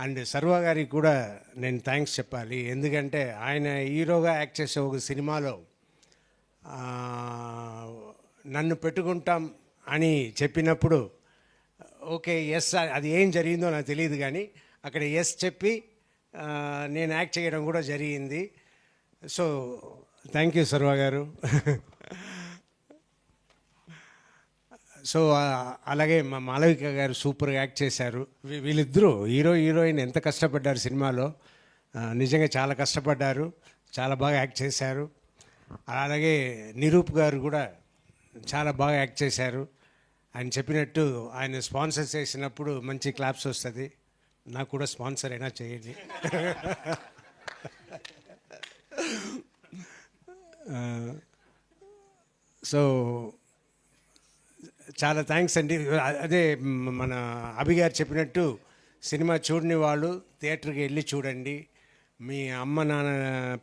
And సర్వ గారికి కూడా నేను థ్యాంక్స్ చెప్పాలి. ఎందుకంటే ఆయన హీరోగా యాక్ట్ చేసే ఒక సినిమాలో ఆ, నన్ను పెట్టుకుంటాం అని చెప్పినప్పుడు ఓకే ఎస్, అది ఏం జరిగిందో నాకు తెలియదు కానీ అక్కడ ఎస్ చెప్పి నేను యాక్ట్ చేయడం కూడా జరిగింది. సో థ్యాంక్ యూ సర్వ గారు. సో అలాగే మా మాలవిక గారు సూపర్గా యాక్ట్ చేశారు. వీళ్ళిద్దరూ హీరో హీరోయిన్ ఎంత కష్టపడ్డారు సినిమాలో, నిజంగా చాలా కష్టపడ్డారు, చాలా బాగా యాక్ట్ చేశారు. అలాగే నిరూప్ గారు కూడా చాలా బాగా యాక్ట్ చేశారు. ఆయన చెప్పినట్టు ఆయన స్పాన్సర్ చేసినప్పుడు మంచి క్లాప్స్ వస్తుంది. నాకు కూడా స్పాన్సర్ అయినా చేయండి. సో చాలా థ్యాంక్స్ అండి. అదే మన అభి గారు చెప్పినట్టు సినిమా చూడని వాళ్ళు థియేటర్కి వెళ్ళి చూడండి. మీ అమ్మ నాన్న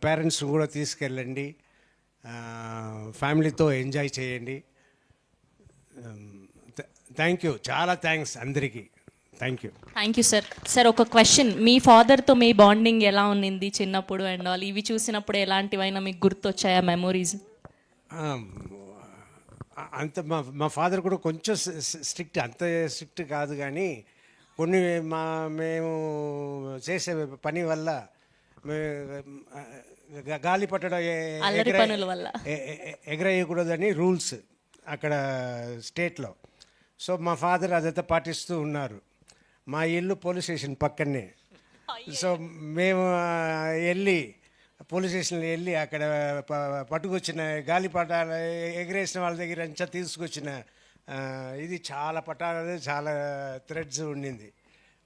పేరెంట్స్ కూడా తీసుకెళ్ళండి, ఫ్యామిలీతో ఎంజాయ్ చేయండి. థ్యాంక్ యూ, చాలా థ్యాంక్స్ అందరికీ. Thank you sir. సార్ ఒక క్వశ్చన్, మీ ఫాదర్తో మీ బాండింగ్ ఎలా ఉన్నింది చిన్నప్పుడు అండ్ ఆల్? ఇవి చూసినప్పుడు ఎలాంటివైనా మీకు గుర్తొచ్చాయా మెమోరీస్? అంత మా ఫాదర్ కూడా కొంచెం స్ట్రిక్ట్, అంత స్ట్రిక్ట్ కాదు కానీ కొన్ని మేము చేసే పని వల్ల గాలి పట్టడం ఎగరేయకూడదని రూల్స్ అక్కడ స్టేట్లో. సో మా ఫాదర్ అదంతా పాటిస్తూ ఉన్నారు. మా ఇల్లు పోలీస్ స్టేషన్ పక్కనే. సో మేము వెళ్ళి పోలీస్ స్టేషన్లో వెళ్ళి అక్కడ పట్టుకొచ్చిన గాలిపటాలు ఎగరేసిన వాళ్ళ దగ్గర అంతా తీసుకొచ్చిన ఇది చాలా పటాలు, చాలా థ్రెడ్స్ ఉండింది.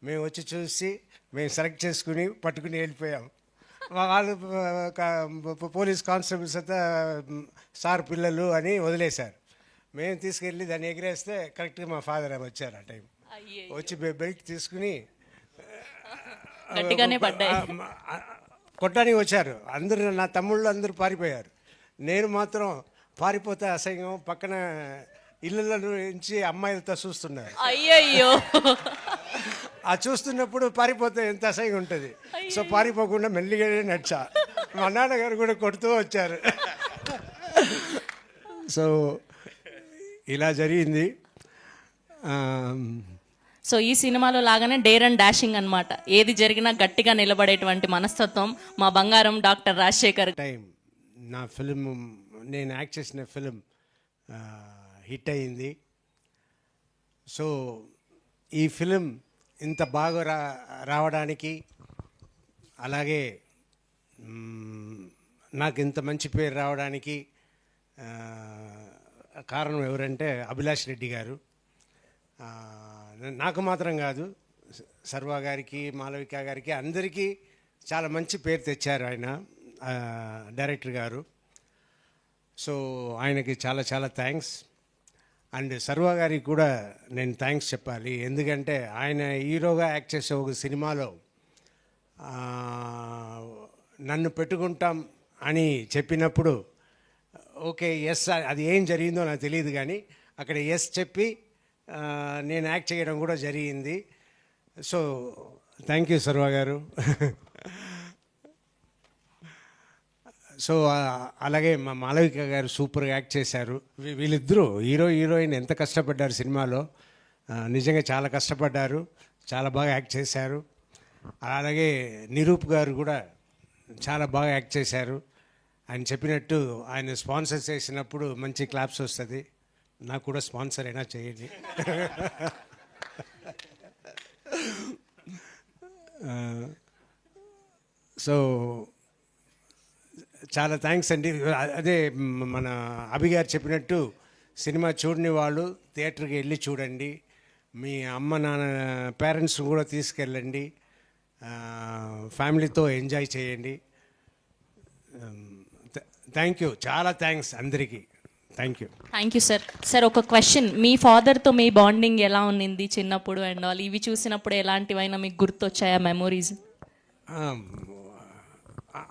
మేము వచ్చి చూసి మేము సెలెక్ట్ చేసుకుని పట్టుకుని వెళ్ళిపోయాం. వాళ్ళు పోలీస్ కానిస్టేబుల్స్ అంతా సార్ పిల్లలు అని వదిలేశారు. మేము తీసుకెళ్ళి దాన్ని ఎగిరేస్తే కరెక్ట్గా మా ఫాదర్ వచ్చారు. ఆ టైం వచ్చి బెల్ట్ తీసుకుని కొట్టడానికి వచ్చారు. అందరూ నా తమ్ముళ్ళు అందరూ పారిపోయారు. నేను మాత్రం పారిపోతే అసహ్యం, పక్కన ఇళ్ళ నుంచి అమ్మాయిలతో చూస్తున్నారు. అయ్యయ్యో, ఆ చూస్తున్నప్పుడు పారిపోతే ఎంత అసహ్యంగా ఉంటుంది. సో పారిపోకుండా మెల్లిగానే నడిచా. మా నాన్నగారు కూడా కొడుతూ వచ్చారు. సో ఇలా జరిగింది. సో ఈ సినిమాలో లాగానే డేర్ అండ్ డాషింగ్ అనమాట. ఏది జరిగినా గట్టిగా నిలబడేటువంటి మనస్తత్వం మా బంగారం డాక్టర్ రాజశేఖర్. టైం నా ఫిలిం, నేను యాక్ట్ చేసిన ఫిలిం హిట్ అయింది. సో ఈ ఫిలిం ఇంత బాగా రావడానికి, అలాగే నాకు ఇంత మంచి పేరు రావడానికి కారణం ఎవరంటే అభిలాష్ రెడ్డి గారు. నాకు మాత్రం కాదు, సర్వ గారికి, మాలవిక గారికి, అందరికీ చాలా మంచి పేరు తెచ్చారు ఆయన డైరెక్టర్ గారు. సో ఆయనకి చాలా చాలా థ్యాంక్స్. అండ్ సర్వ గారికి కూడా నేను థ్యాంక్స్ చెప్పాలి. ఎందుకంటే ఆయన హీరోగా యాక్ట్ చేసే ఒక సినిమాలో నన్ను పెట్టుకుంటాం అని చెప్పినప్పుడు ఓకే ఎస్, అది ఏం జరిగిందో నాకు తెలియదు కానీ అక్కడ ఎస్ చెప్పి నేను యాక్ట్ చేయడం కూడా జరిగింది. సో థ్యాంక్ యూ సర్వ గారు. సో అలాగే మా మాలవిక గారు సూపర్గా యాక్ట్ చేశారు. వీళ్ళిద్దరూ హీరో హీరోయిన్ ఎంత కష్టపడ్డారు సినిమాలో, నిజంగా చాలా కష్టపడ్డారు, చాలా బాగా యాక్ట్ చేశారు. అలాగే నిరూప్ గారు కూడా చాలా బాగా యాక్ట్ చేశారు. ఆయన చెప్పినట్టు ఆయన స్పాన్సర్ చేసినప్పుడు మంచి క్లాప్స్ వస్తుంది. నాకు కూడా స్పాన్సర్ అయినా చేయండి. సో చాలా థ్యాంక్స్ అండి. అదే మన అభి గారు చెప్పినట్టు సినిమా చూడని వాళ్ళు థియేటర్కి వెళ్ళి చూడండి. మీ అమ్మ నాన్న పేరెంట్స్ కూడా తీసుకెళ్ళండి, ఫ్యామిలీతో ఎంజాయ్ చేయండి. థ్యాంక్ యూ, చాలా థ్యాంక్స్ అందరికీ. Thank you sir. సార్ ఒక క్వశ్చన్, మీ ఫాదర్తో మీ బాండింగ్ ఎలా ఉన్నింది చిన్నప్పుడు అండ్ ఆల్? ఇవి చూసినప్పుడు ఎలాంటివైనా మీకు గుర్తొచ్చాయా మెమోరీస్?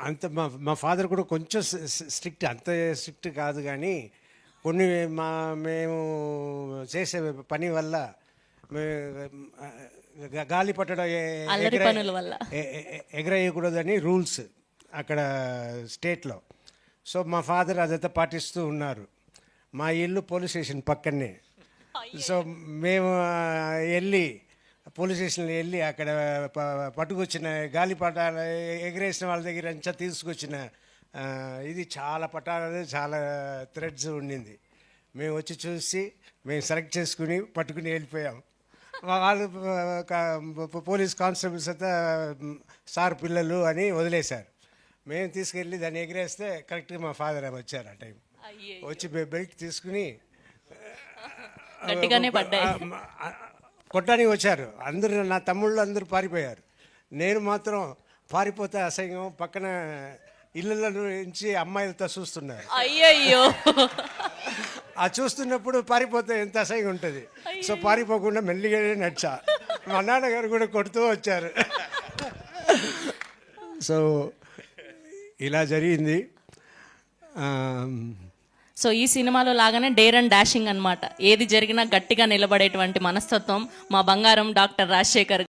అంత మా ఫాదర్ కూడా కొంచెం స్ట్రిక్ట్, అంత స్ట్రిక్ట్ కాదు కానీ కొన్ని మేము చేసే పని వల్ల గాలి పట్టడం అల్లరి పనుల వల్ల. ఎగరేయకూడదని రూల్స్ అక్కడ స్టేట్లో. సో మా ఫాదర్ అదంతా పాటిస్తూ ఉన్నారు. మా ఇల్లు పోలీస్ స్టేషన్ పక్కనే. సో మేము వెళ్ళి పోలీస్ స్టేషన్లో వెళ్ళి అక్కడ పట్టుకొచ్చిన గాలిపటాలు ఎగరేసిన వాళ్ళ దగ్గర అంతా తీసుకొచ్చిన ఇది చాలా పటాలు, చాలా థ్రెడ్స్ ఉండింది. మేము వచ్చి చూసి మేము సెలెక్ట్ చేసుకుని పట్టుకుని వెళ్ళిపోయాం. వాళ్ళు పోలీస్ కానిస్టేబుల్స్ అంతా సార్ పిల్లలు అని వదిలేశారు. మేము తీసుకెళ్ళి దాన్ని ఎగిరేస్తే కరెక్ట్గా మా ఫాదర్ వచ్చారు. ఆ టైం వచ్చి బెల్ట్ తీసుకుని గట్టిగానే పడ్డాయి. కొట్టడానికి వచ్చారు. అందరూ నా తమ్ముళ్ళు అందరూ పారిపోయారు. నేను మాత్రం పారిపోతే అసహ్యం. పక్కన ఇళ్ళ నుంచి అమ్మాయిలతో చూస్తున్నారు. అయ్యయ్యో, ఆ చూస్తున్నప్పుడు పారిపోతే ఎంత అసహ్యంగా ఉంటుంది. సో పారిపోకుండా మెల్లిగానే నడిచా. మా నాన్నగారు కూడా కొడుతూ వచ్చారు. సో ఇలా జరిగింది. సో ఈ సినిమాలో లాగానే డేర్ అండ్ డాషింగ్ అన్నమాట. ఏది జరిగినా గట్టిగా నిలబడేటువంటి మనస్తత్వం మా బంగారం డాక్టర్ రాజశేఖర్